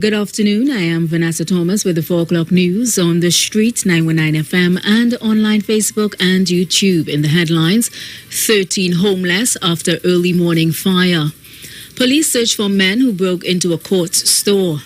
Good afternoon. I am Vanessa Thomas with the 4 o'clock news on the street, 919 FM, and online Facebook and YouTube. In the headlines, 13 homeless after early morning fire. Police search for men who broke into a Courts store.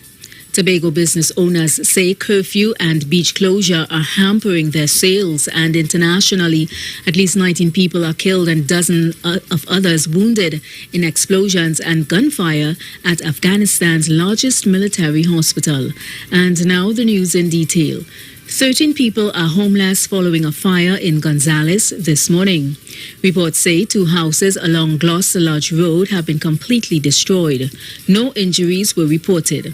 Tobago business owners say curfew and beach closure are hampering their sales, and internationally, at least 19 people are killed and dozens of others wounded in explosions and gunfire at Afghanistan's largest military hospital. And now the news in detail. 13 people are homeless following a fire in Gonzales this morning. Reports say 2 houses along Gloucester Lodge Road have been completely destroyed. No injuries were reported.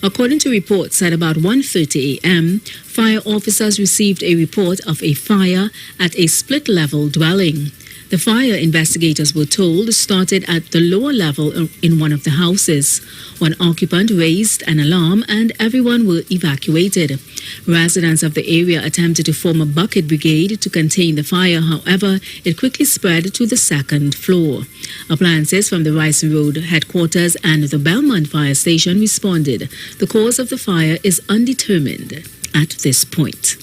According to reports, at about 1:30 a.m., fire officers received a report of a fire at a split-level dwelling. The fire, investigators were told, started at the lower level in one of the houses. One occupant raised an alarm and everyone were evacuated. Residents of the area attempted to form a bucket brigade to contain the fire. However, it quickly spread to the second floor. Appliances from the Rice Road headquarters and the Belmont Fire Station responded. The cause of the fire is undetermined at this point.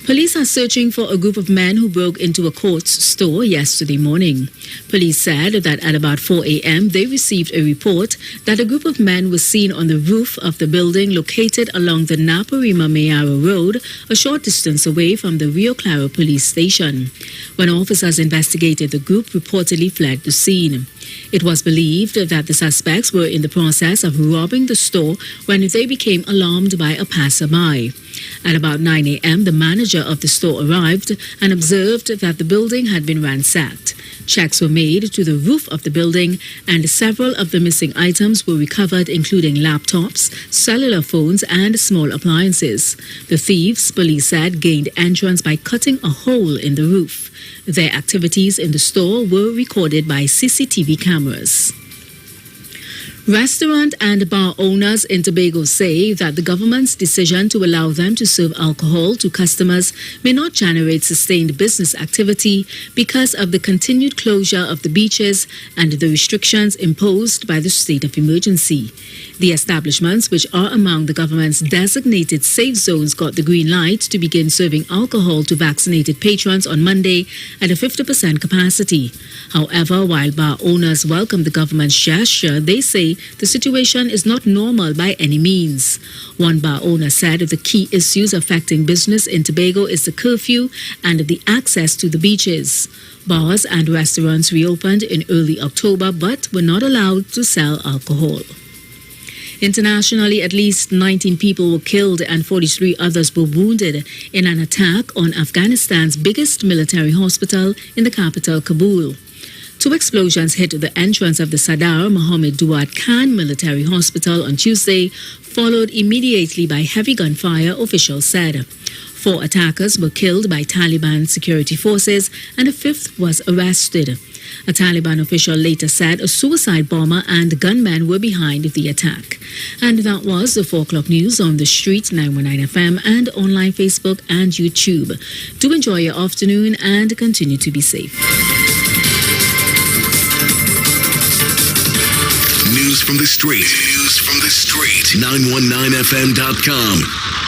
Police are searching for a group of men who broke into a Courts store yesterday morning. Police said that at about 4 a.m. they received a report that a group of men was seen on the roof of the building located along the Naparima Mayaro Road, a short distance away from the Rio Claro police station. When officers investigated, the group reportedly fled the scene. It was believed that the suspects were in the process of robbing the store when they became alarmed by a passerby. At about 9 a.m., the manager of the store arrived and observed that the building had been ransacked. Checks were made to the roof of the building and several of the missing items were recovered, including laptops, cellular phones, and small appliances. The thieves, police said, gained entrance by cutting a hole in the roof. Their activities in the store were recorded by CCTV cameras. Restaurant and bar owners in Tobago say that the government's decision to allow them to serve alcohol to customers may not generate sustained business activity because of the continued closure of the beaches and the restrictions imposed by the state of emergency. The establishments, which are among the government's designated safe zones, got the green light to begin serving alcohol to vaccinated patrons on Monday at a 50% capacity. However, while bar owners welcome the government's gesture, they say the situation is not normal by any means. One bar owner said the key issues affecting business in Tobago is the curfew and the access to the beaches. Bars and restaurants reopened in early October but were not allowed to sell alcohol. Internationally, at least 19 people were killed and 43 others were wounded in an attack on Afghanistan's biggest military hospital in the capital, Kabul. 2 explosions hit the entrance of the Sardar Mohammed Duat Khan Military Hospital on Tuesday, followed immediately by heavy gunfire, officials said. 4 attackers were killed by Taliban security forces and a 5th was arrested. A Taliban official later said a suicide bomber and gunmen were behind the attack. And that was the 4 o'clock news on the street, 919 FM, and online Facebook and YouTube. Do enjoy your afternoon and continue to be safe. News from the street. 919fm.com.